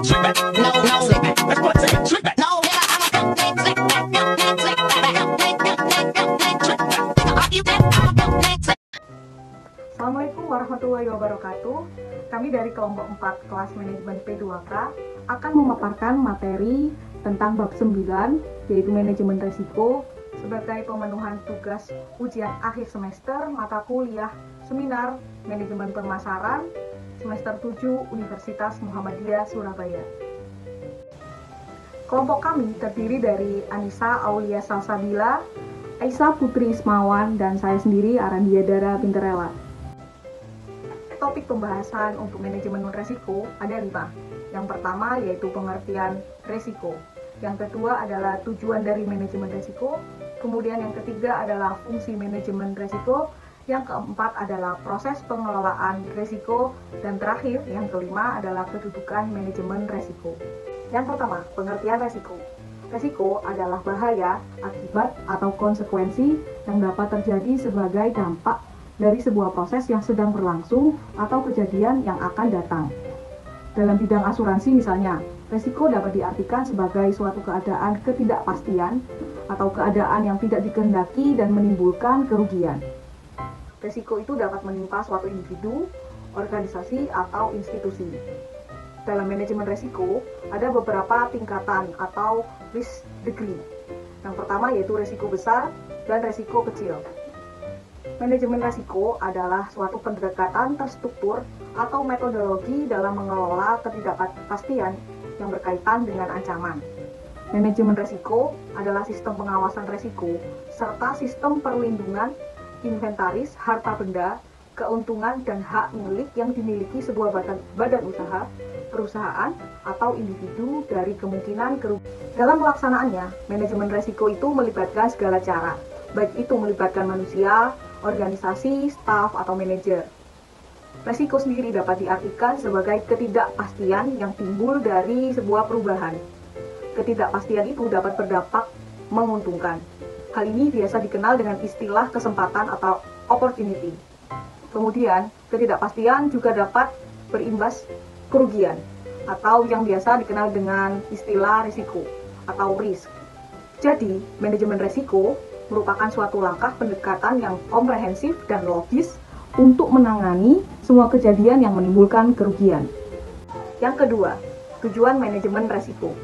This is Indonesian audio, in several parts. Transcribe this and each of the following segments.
Slick back. No, no, slick back. That's what I said. Slick back. No, nigga, I'm a complete slick back. Complete slick back. Complete slick back. Are you that? I'm a complete slick. Assalamualaikum warahmatullahi wabarakatuh. Kami dari kelompok 4 kelas manajemen P2K akan memaparkan materi tentang bab 9, yaitu manajemen risiko sebagai pemenuhan tugas ujian akhir semester mata kuliah seminar manajemen pemasaran semester 7 Universitas Muhammadiyah Surabaya. Kelompok kami terdiri dari Anissa Aulia Salsabila, Aisyah Putri Ismawan, dan saya sendiri Arandia Dara Pinterella. Topik pembahasan untuk manajemen risiko ada 5. Yang pertama yaitu pengertian risiko. Yang kedua adalah tujuan dari manajemen risiko. Kemudian yang ketiga adalah fungsi manajemen risiko. Yang keempat adalah proses pengelolaan risiko. Dan terakhir, yang kelima adalah kedudukan manajemen risiko. Yang pertama, pengertian risiko. Risiko adalah bahaya, akibat, atau konsekuensi yang dapat terjadi sebagai dampak dari sebuah proses yang sedang berlangsung atau kejadian yang akan datang. Dalam bidang asuransi misalnya, risiko dapat diartikan sebagai suatu keadaan ketidakpastian atau keadaan yang tidak dikehendaki dan menimbulkan kerugian. Risiko itu dapat menimpa suatu individu, organisasi, atau institusi. Dalam manajemen risiko, ada beberapa tingkatan atau risk degree. Yang pertama yaitu risiko besar dan risiko kecil. Manajemen risiko adalah suatu pendekatan terstruktur atau metodologi dalam mengelola ketidakpastian yang berkaitan dengan ancaman. Manajemen risiko adalah sistem pengawasan risiko serta sistem perlindungan inventaris harta benda, keuntungan dan hak milik yang dimiliki sebuah badan usaha, perusahaan, atau individu dari kemungkinan kerugian. Dalam pelaksanaannya, manajemen risiko itu melibatkan segala cara, baik itu melibatkan manusia, organisasi, staf, atau manajer. Risiko sendiri dapat diartikan sebagai ketidakpastian yang timbul dari sebuah perubahan. Ketidakpastian itu dapat berdampak menguntungkan. Hal ini biasa dikenal dengan istilah kesempatan atau opportunity. Kemudian, ketidakpastian juga dapat berimbas kerugian atau yang biasa dikenal dengan istilah risiko atau risk. Jadi, manajemen risiko merupakan suatu langkah pendekatan yang komprehensif dan logis untuk menangani semua kejadian yang menimbulkan kerugian. Yang kedua, tujuan manajemen risiko.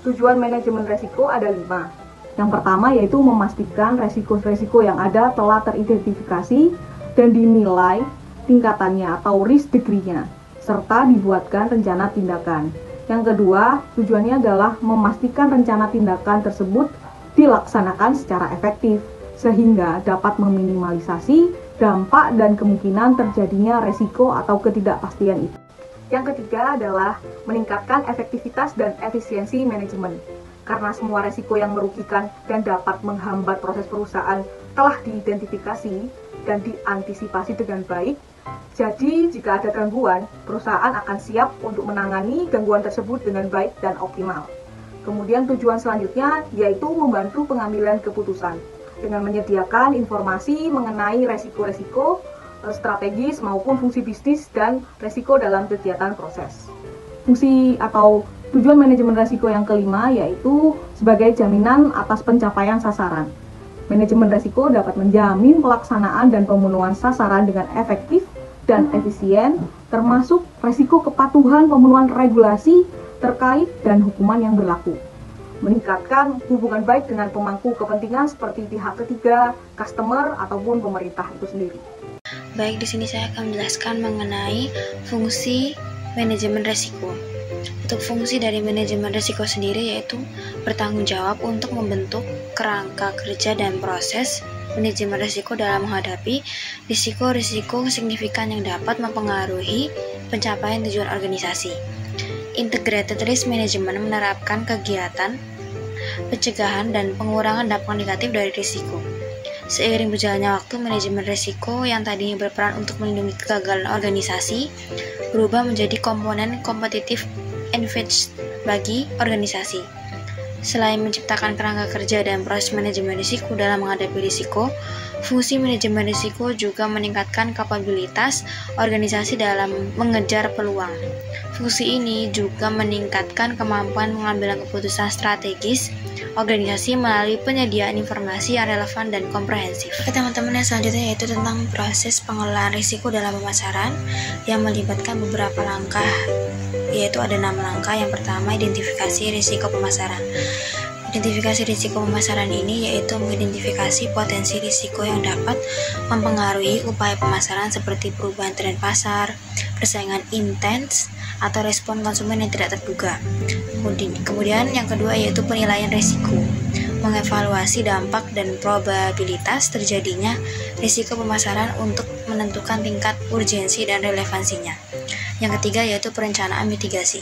Tujuan manajemen risiko ada 5. Yang pertama yaitu memastikan resiko-resiko yang ada telah teridentifikasi dan dinilai tingkatannya atau risk degree-nya, serta dibuatkan rencana tindakan. Yang kedua, tujuannya adalah memastikan rencana tindakan tersebut dilaksanakan secara efektif, sehingga dapat meminimalisasi dampak dan kemungkinan terjadinya resiko atau ketidakpastian itu. Yang ketiga adalah meningkatkan efektivitas dan efisiensi manajemen. Karena semua resiko yang merugikan dan dapat menghambat proses perusahaan telah diidentifikasi dan diantisipasi dengan baik, jadi jika ada gangguan, perusahaan akan siap untuk menangani gangguan tersebut dengan baik dan optimal. Kemudian tujuan selanjutnya yaitu membantu pengambilan keputusan dengan menyediakan informasi mengenai resiko-resiko strategis maupun fungsi bisnis dan resiko dalam kegiatan proses. Fungsi atau tujuan manajemen risiko yang kelima yaitu sebagai jaminan atas pencapaian sasaran. Manajemen risiko dapat menjamin pelaksanaan dan pemenuhan sasaran dengan efektif dan efisien, termasuk risiko kepatuhan pemenuhan regulasi terkait dan hukuman yang berlaku. Meningkatkan hubungan baik dengan pemangku kepentingan seperti pihak ketiga, customer, ataupun pemerintah itu sendiri. Baik, di sini saya akan menjelaskan mengenai fungsi manajemen risiko. Untuk fungsi dari manajemen risiko sendiri yaitu bertanggung jawab untuk membentuk kerangka kerja dan proses manajemen risiko dalam menghadapi risiko-risiko signifikan yang dapat mempengaruhi pencapaian tujuan organisasi. Integrated Risk Management menerapkan kegiatan pencegahan dan pengurangan dampak negatif dari risiko. Seiring berjalannya waktu, manajemen risiko yang tadinya berperan untuk melindungi kegagalan organisasi berubah menjadi komponen kompetitif advantage bagi organisasi. Selain menciptakan kerangka kerja dan proses manajemen risiko dalam menghadapi risiko, fungsi manajemen risiko juga meningkatkan kapabilitas organisasi dalam mengejar peluang. Fungsi ini juga meningkatkan kemampuan pengambilan keputusan strategis organisasi melalui penyediaan informasi yang relevan dan komprehensif. Oke teman-teman, yang selanjutnya yaitu tentang proses pengelolaan risiko dalam pemasaran yang melibatkan beberapa langkah, yaitu ada 6 langkah. Yang pertama, identifikasi risiko pemasaran. Identifikasi risiko pemasaran ini yaitu mengidentifikasi potensi risiko yang dapat mempengaruhi upaya pemasaran seperti perubahan tren pasar, persaingan intens, atau respon konsumen yang tidak terduga. Kemudian yang kedua yaitu penilaian risiko, mengevaluasi dampak dan probabilitas terjadinya risiko pemasaran untuk menentukan tingkat urgensi dan relevansinya. Yang ketiga yaitu perencanaan mitigasi,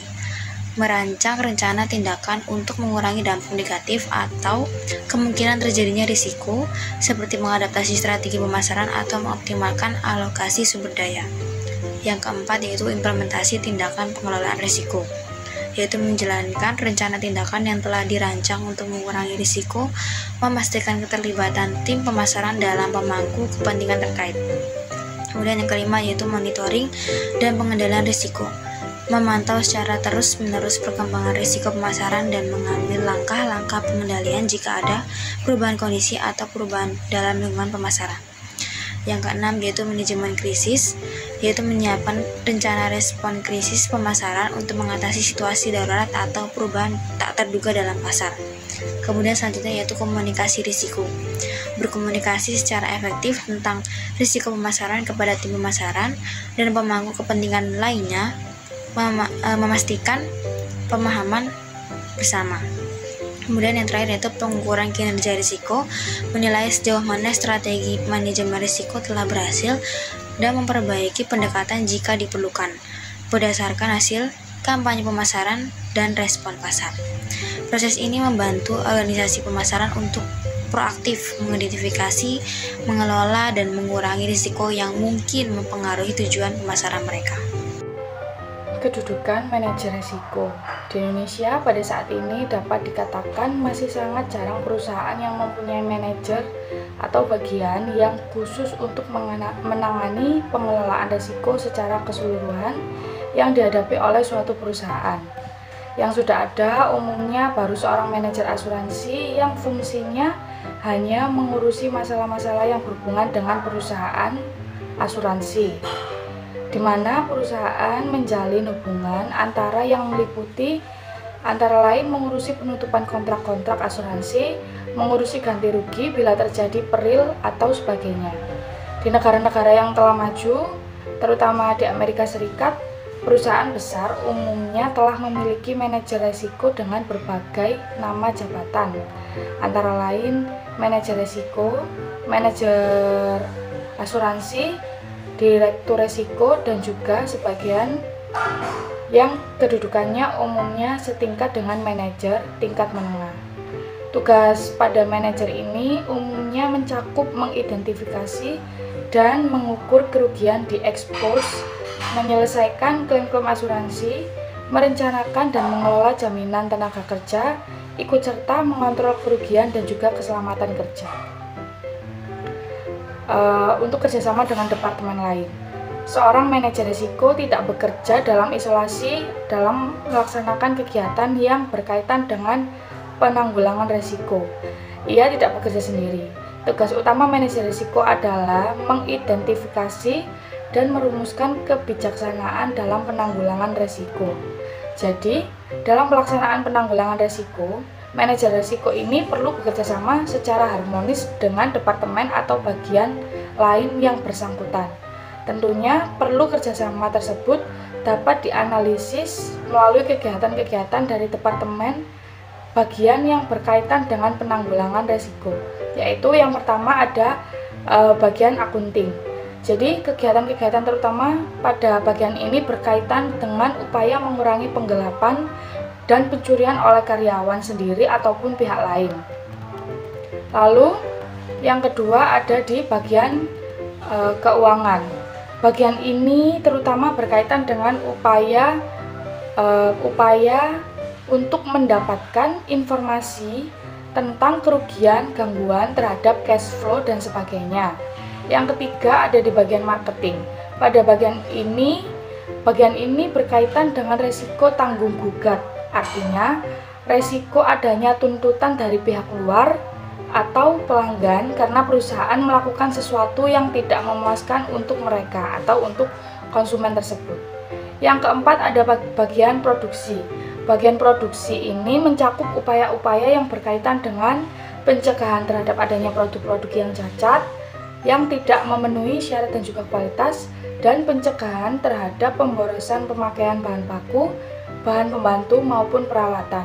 merancang rencana tindakan untuk mengurangi dampak negatif atau kemungkinan terjadinya risiko, seperti mengadaptasi strategi pemasaran atau mengoptimalkan alokasi sumber daya. Yang keempat yaitu implementasi tindakan pengelolaan risiko, yaitu menjalankan rencana tindakan yang telah dirancang untuk mengurangi risiko, memastikan keterlibatan tim pemasaran dalam pemangku kepentingan terkait. Kemudian yang kelima yaitu monitoring dan pengendalian risiko, memantau secara terus-menerus perkembangan risiko pemasaran dan mengambil langkah-langkah pengendalian jika ada perubahan kondisi atau perubahan dalam lingkungan pemasaran. Yang keenam yaitu manajemen krisis, yaitu menyiapkan rencana respon krisis pemasaran untuk mengatasi situasi darurat atau perubahan tak terduga dalam pasar. Kemudian selanjutnya yaitu komunikasi risiko, berkomunikasi secara efektif tentang risiko pemasaran kepada tim pemasaran dan pemangku kepentingan lainnya, memastikan pemahaman bersama. Kemudian yang terakhir yaitu pengukuran kinerja risiko, menilai sejauh mana strategi manajemen risiko telah berhasil dan memperbaiki pendekatan jika diperlukan, berdasarkan hasil kampanye pemasaran dan respon pasar. Proses ini membantu organisasi pemasaran untuk proaktif mengidentifikasi, mengelola, dan mengurangi risiko yang mungkin mempengaruhi tujuan pemasaran mereka. Kedudukan manajer risiko di Indonesia pada saat ini dapat dikatakan masih sangat jarang perusahaan yang mempunyai manajer atau bagian yang khusus untuk menangani pengelolaan risiko secara keseluruhan yang dihadapi oleh suatu perusahaan. Yang sudah ada umumnya baru seorang manajer asuransi yang fungsinya hanya mengurusi masalah-masalah yang berhubungan dengan perusahaan asuransi, di mana perusahaan menjalin hubungan antara yang meliputi antara lain mengurusi penutupan kontrak-kontrak asuransi, mengurusi ganti rugi bila terjadi peril atau sebagainya. Di negara-negara yang telah maju, terutama di Amerika Serikat, perusahaan besar umumnya telah memiliki manajer risiko dengan berbagai nama jabatan, antara lain manajer risiko, manajer asuransi, direktur risiko, dan juga sebagian yang kedudukannya umumnya setingkat dengan manajer tingkat menengah. Tugas pada manajer ini umumnya mencakup mengidentifikasi dan mengukur kerugian diekspos, menyelesaikan klaim-klaim asuransi, merencanakan dan mengelola jaminan tenaga kerja, ikut serta mengontrol kerugian dan juga keselamatan kerja. Untuk kerjasama dengan departemen lain, seorang manajer risiko tidak bekerja dalam isolasi dalam melaksanakan kegiatan yang berkaitan dengan penanggulangan risiko. Ia tidak bekerja sendiri. Tugas utama manajer risiko adalah mengidentifikasi dan merumuskan kebijaksanaan dalam penanggulangan risiko. Jadi, dalam pelaksanaan penanggulangan risiko, manajer risiko ini perlu bekerja sama secara harmonis dengan departemen atau bagian lain yang bersangkutan. Tentunya perlu kerjasama tersebut dapat dianalisis melalui kegiatan-kegiatan dari departemen bagian yang berkaitan dengan penanggulangan risiko, yaitu yang pertama ada bagian akunting. Jadi kegiatan-kegiatan terutama pada bagian ini berkaitan dengan upaya mengurangi penggelapan dan pencurian oleh karyawan sendiri ataupun pihak lain. Lalu yang kedua ada di bagian keuangan. Bagian ini terutama berkaitan dengan upaya untuk mendapatkan informasi tentang kerugian, gangguan terhadap cash flow dan sebagainya. Yang ketiga ada di bagian marketing. Pada bagian ini berkaitan dengan resiko tanggung gugat. Artinya, resiko adanya tuntutan dari pihak luar atau pelanggan karena perusahaan melakukan sesuatu yang tidak memuaskan untuk mereka atau untuk konsumen tersebut. Yang keempat ada bagian produksi. Bagian produksi ini mencakup upaya-upaya yang berkaitan dengan pencegahan terhadap adanya produk-produk yang cacat, yang tidak memenuhi syarat dan juga kualitas, dan pencegahan terhadap pemborosan pemakaian bahan baku, bahan pembantu maupun peralatan.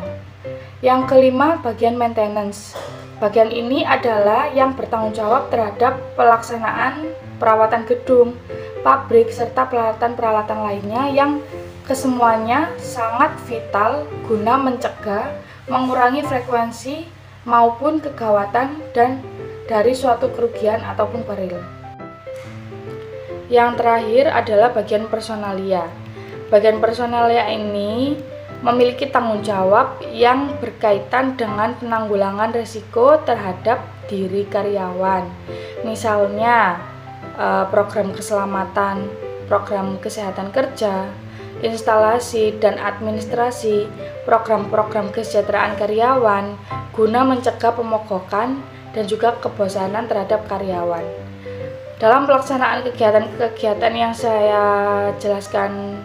Yang kelima, bagian maintenance. Bagian ini adalah yang bertanggung jawab terhadap pelaksanaan perawatan gedung, pabrik, serta peralatan-peralatan lainnya yang kesemuanya sangat vital guna mencegah, mengurangi frekuensi maupun kegawatan dan dari suatu kerugian ataupun peril. Yang terakhir adalah bagian personalia. Bagian personalia ini memiliki tanggung jawab yang berkaitan dengan penanggulangan risiko terhadap diri karyawan. Misalnya program keselamatan, program kesehatan kerja, instalasi dan administrasi, program-program kesejahteraan karyawan guna mencegah pemogokan dan juga kebosanan terhadap karyawan. Dalam pelaksanaan kegiatan-kegiatan yang saya jelaskan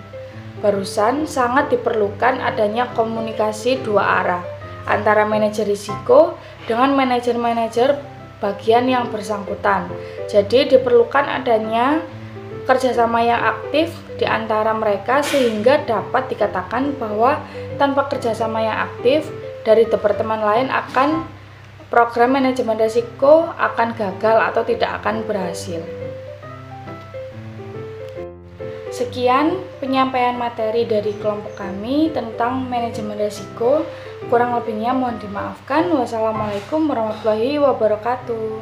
barusan, sangat diperlukan adanya komunikasi dua arah antara manajer risiko dengan manajer-manajer bagian yang bersangkutan. Jadi diperlukan adanya kerjasama yang aktif di antara mereka sehingga dapat dikatakan bahwa tanpa kerjasama yang aktif dari departemen lain program manajemen risiko akan gagal atau tidak akan berhasil. Sekian penyampaian materi dari kelompok kami tentang manajemen risiko. Kurang lebihnya mohon dimaafkan. Wassalamualaikum warahmatullahi wabarakatuh.